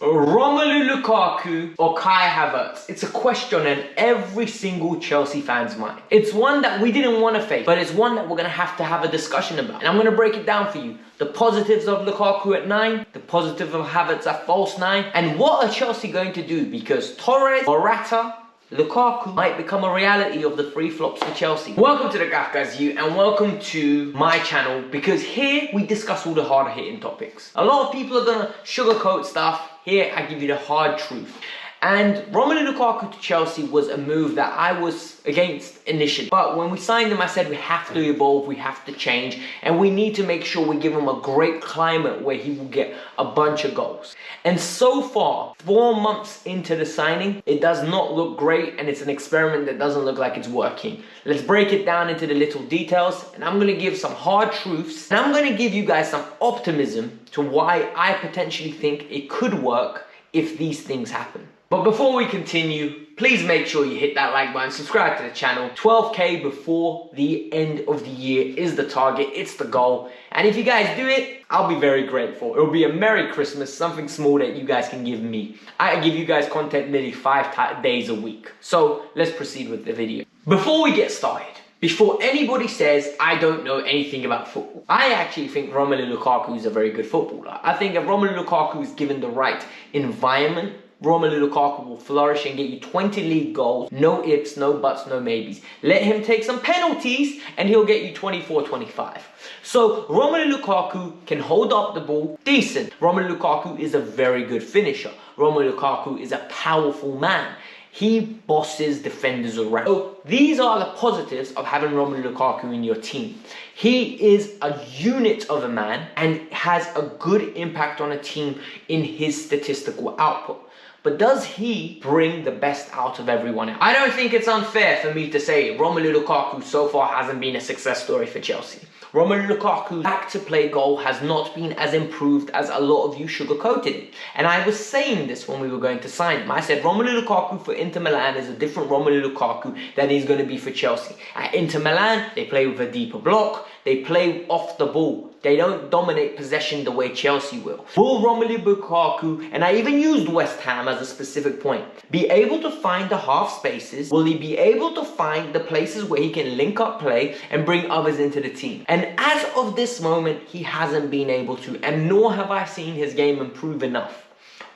Romelu Lukaku or Kai Havertz? It's a question on every single Chelsea fan's mind. It's one that we didn't want to face, but it's one that we're going to have a discussion about. And I'm going to break it down for you. The positives of Lukaku at 9, the positive of Havertz at false 9, and what are Chelsea going to do? Because Torres, Morata, Lukaku might become a reality of the free flops for Chelsea. Welcome to the Kavkas View and welcome to my channel, because here we discuss all the hard hitting topics. A lot of people are gonna sugarcoat stuff. Here I give you the hard truth. And Romelu Lukaku to Chelsea was a move that I was against initially. But when we signed him, I said we have to evolve, we have to change, and we need to make sure we give him a great climate where he will get a bunch of goals. And so far, 4 months into the signing, it does not look great, and it's an experiment that doesn't look like it's working. Let's break it down into the little details, and I'm going to give some hard truths, and I'm going to give you guys some optimism to why I potentially think it could work if these things happen. But before we continue, please make sure you hit that like button, subscribe to the channel. 12k before the end of the year is the target, it's the goal. And if you guys do it, I'll be very grateful. It'll be a Merry Christmas, something small that you guys can give me. I give you guys content nearly 5 days a week. So let's proceed with the video. Before we get started, before anybody says I don't know anything about football, I actually think Romelu Lukaku is a very good footballer. I think if Romelu Lukaku is given the right environment, Romelu Lukaku will flourish and get you 20 league goals, no ifs, no buts, no maybes. Let him take some penalties and he'll get you 24, 25. So Romelu Lukaku can hold up the ball decent. Romelu Lukaku is a very good finisher. Romelu Lukaku is a powerful man. He bosses defenders around. So these are the positives of having Romelu Lukaku in your team. He is a unit of a man and has a good impact on a team in his statistical output. But does he bring the best out of everyone else? I don't think it's unfair for me to say Romelu Lukaku so far hasn't been a success story for Chelsea. Romelu Lukaku's back-to-play goal has not been as improved as a lot of you sugarcoated it. And I was saying this when we were going to sign him. I said Romelu Lukaku for Inter Milan is a different Romelu Lukaku than he's going to be for Chelsea. At Inter Milan, they play with a deeper block. They play off the ball. They don't dominate possession the way Chelsea will. Will Romelu Lukaku, and I even used West Ham as a specific point, be able to find the half spaces? Will he be able to find the places where he can link up play and bring others into the team? And as of this moment, he hasn't been able to, and nor have I seen his game improve enough.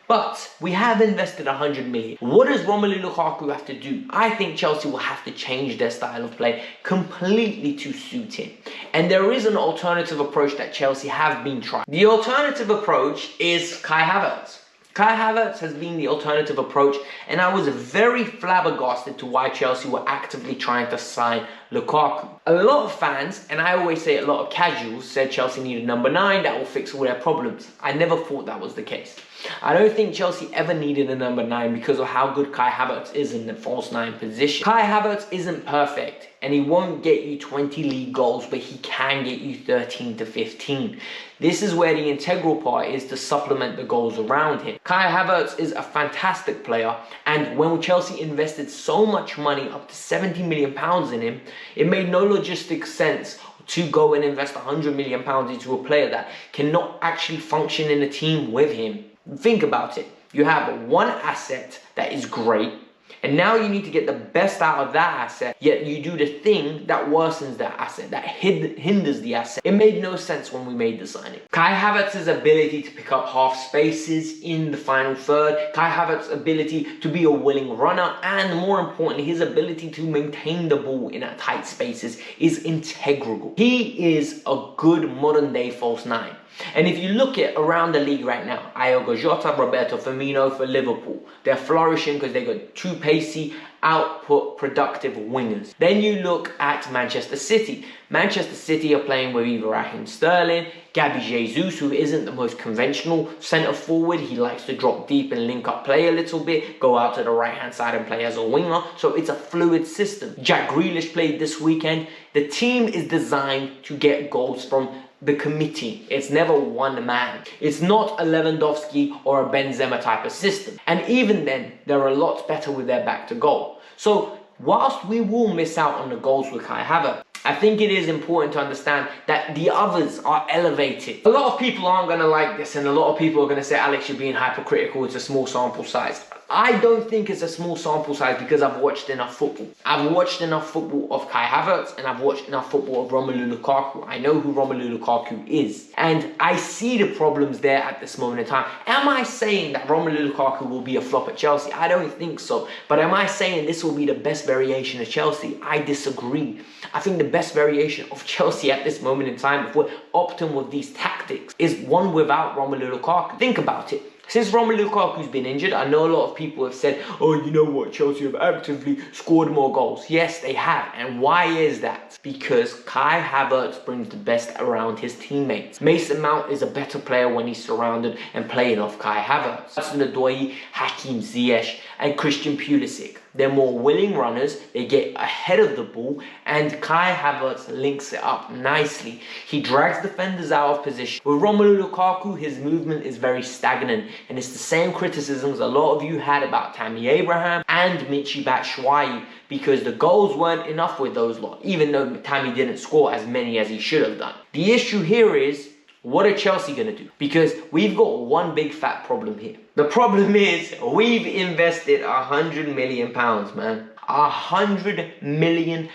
But we have invested 100 million. What does Romelu Lukaku have to do? I think Chelsea will have to change their style of play completely to suit him. And there is an alternative approach that Chelsea have been trying. The alternative approach is Kai Havertz. Kai Havertz has been the alternative approach, and I was very flabbergasted to why Chelsea were actively trying to sign Lukaku. A lot of fans, and I always say a lot of casuals, said Chelsea needed number 9 that will fix all their problems. I never thought that was the case. I don't think Chelsea ever needed a number 9 because of how good Kai Havertz is in the false 9 position. Kai Havertz isn't perfect, and he won't get you 20 league goals, but he can get you 13 to 15. This is where the integral part is to supplement the goals around him. Kai Havertz is a fantastic player, and when Chelsea invested so much money, up to £70 million in him, it made no logistic sense to go and invest £100 million into a player that cannot actually function in a team with him. Think about it. You have one asset that is great, and now you need to get the best out of that asset, yet you do the thing that worsens that asset, that hinders the asset. It made no sense when we made the signing. Kai Havertz's ability to pick up half spaces in the final third, Kai Havertz's ability to be a willing runner, and more importantly, his ability to maintain the ball in tight spaces is integral. He is a good modern day false 9. And if you look at around the league right now, Diogo Jota, Roberto Firmino for Liverpool, they're flourishing because they got 2 pacey, output, productive wingers. Then you look at Manchester City. Manchester City are playing with either Raheem Sterling, Gabby Jesus, who isn't the most conventional centre forward. He likes to drop deep and link up play a little bit, go out to the right hand side and play as a winger. So it's a fluid system. Jack Grealish played this weekend. The team is designed to get goals from the committee. It's never one man. It's not a Lewandowski or a Benzema type of system. And even then, they're a lot better with their back to goal. So whilst we will miss out on the goals with Kai Havertz, I think it is important to understand that the others are elevated. A lot of people aren't going to like this, and a lot of people are going to say, Alex, you're being hypercritical, it's a small sample size. I don't think it's a small sample size because I've watched enough football. I've watched enough football of Kai Havertz, and I've watched enough football of Romelu Lukaku. I know who Romelu Lukaku is, and I see the problems there at this moment in time. Am I saying that Romelu Lukaku will be a flop at Chelsea? I don't think so. But am I saying this will be the best variation of Chelsea? I disagree. I think the best variation of Chelsea at this moment in time, if we're opting with these tactics, is one without Romelu Lukaku. Think about it. Since Romelu Lukaku's been injured, I know a lot of people have said, oh, you know what, Chelsea have actively scored more goals. Yes, they have. And why is that? Because Kai Havertz brings the best around his teammates. Mason Mount is a better player when he's surrounded and playing off Kai Havertz. Hudson-Odoi, Hakim Ziyech, and Christian Pulisic. They're more willing runners, they get ahead of the ball, and Kai Havertz links it up nicely. He drags defenders out of position. With Romelu Lukaku, his movement is very stagnant, and it's the same criticisms a lot of you had about Tammy Abraham and Michy Batshuayi, because the goals weren't enough with those lot, even though Tammy didn't score as many as he should have done. The issue here is, what are Chelsea going to do? Because we've got one big fat problem here. The problem is we've invested £100 million, man. £100 million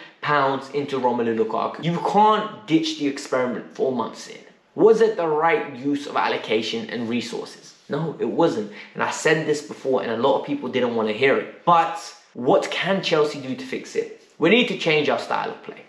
into Romelu Lukaku. You can't ditch the experiment 4 months in. Was it the right use of allocation and resources? No, it wasn't. And I said this before, and a lot of people didn't want to hear it. But what can Chelsea do to fix it? We need to change our style of play.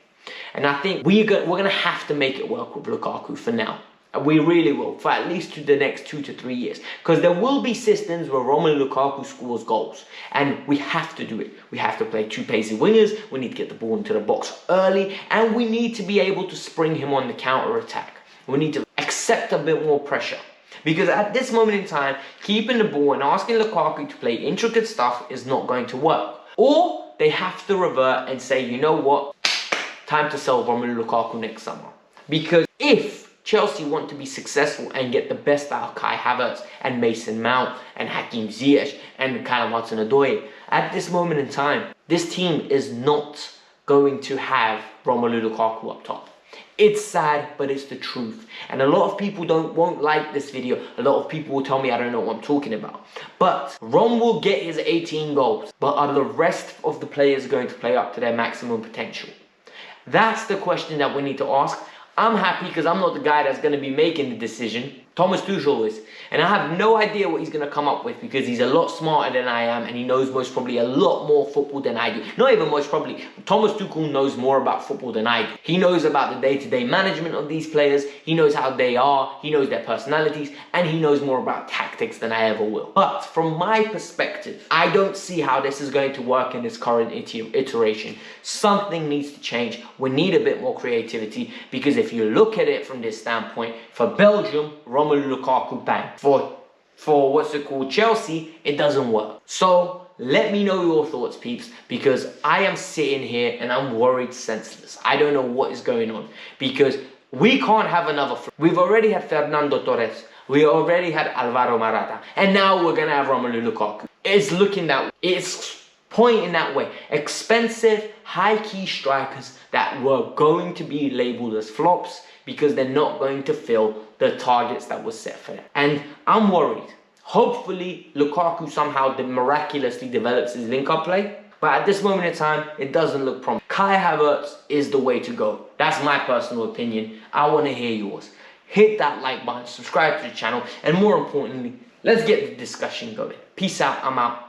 And I think we're going to have to make it work with Lukaku for now. We really will, for at least the next 2 to 3 years. Because there will be systems where Romelu Lukaku scores goals. And we have to do it. We have to play 2 pacey wingers. We need to get the ball into the box early. And we need to be able to spring him on the counter-attack. We need to accept a bit more pressure. Because at this moment in time, keeping the ball and asking Lukaku to play intricate stuff is not going to work. Or they have to revert and say, you know what? Time to sell Romelu Lukaku next summer. Because if Chelsea want to be successful and get the best out of Kai Havertz and Mason Mount and Hakim Ziyech and Callum Hudson-Odoi, at this moment in time, this team is not going to have Romelu Lukaku up top. It's sad, but it's the truth. And a lot of people won't like this video. A lot of people will tell me I don't know what I'm talking about. But Rom will get his 18 goals. But are the rest of the players going to play up to their maximum potential? That's the question that we need to ask. I'm happy because I'm not the guy that's going to be making the decision. Thomas Tuchel is. And I have no idea what he's going to come up with because he's a lot smarter than I am and he knows most probably a lot more football than I do. Not even most probably. Thomas Tuchel knows more about football than I do. He knows about the day-to-day management of these players. He knows how they are. He knows their personalities. And he knows more about tactics than I ever will. But from my perspective, I don't see how this is going to work in this current iteration. Something needs to change. We need a bit more creativity because if you look at it from this standpoint, for Belgium, Romelu Lukaku, bang. For what's it called, Chelsea, it doesn't work. So let me know your thoughts, peeps, because I am sitting here and I'm worried senseless. I don't know what is going on because we can't have another. We've already had Fernando Torres. We already had Alvaro Morata. And now we're going to have Romelu Lukaku. It's looking that way. It's pointing that way. Expensive, high-key strikers that were going to be labelled as flops because they're not going to fill the targets that were set for them. And I'm worried. Hopefully, Lukaku somehow miraculously develops his link-up play. But at this moment in time, it doesn't look promising. Kai Havertz is the way to go. That's my personal opinion. I want to hear yours. Hit that like button, subscribe to the channel, and more importantly, let's get the discussion going. Peace out. I'm out. Bye.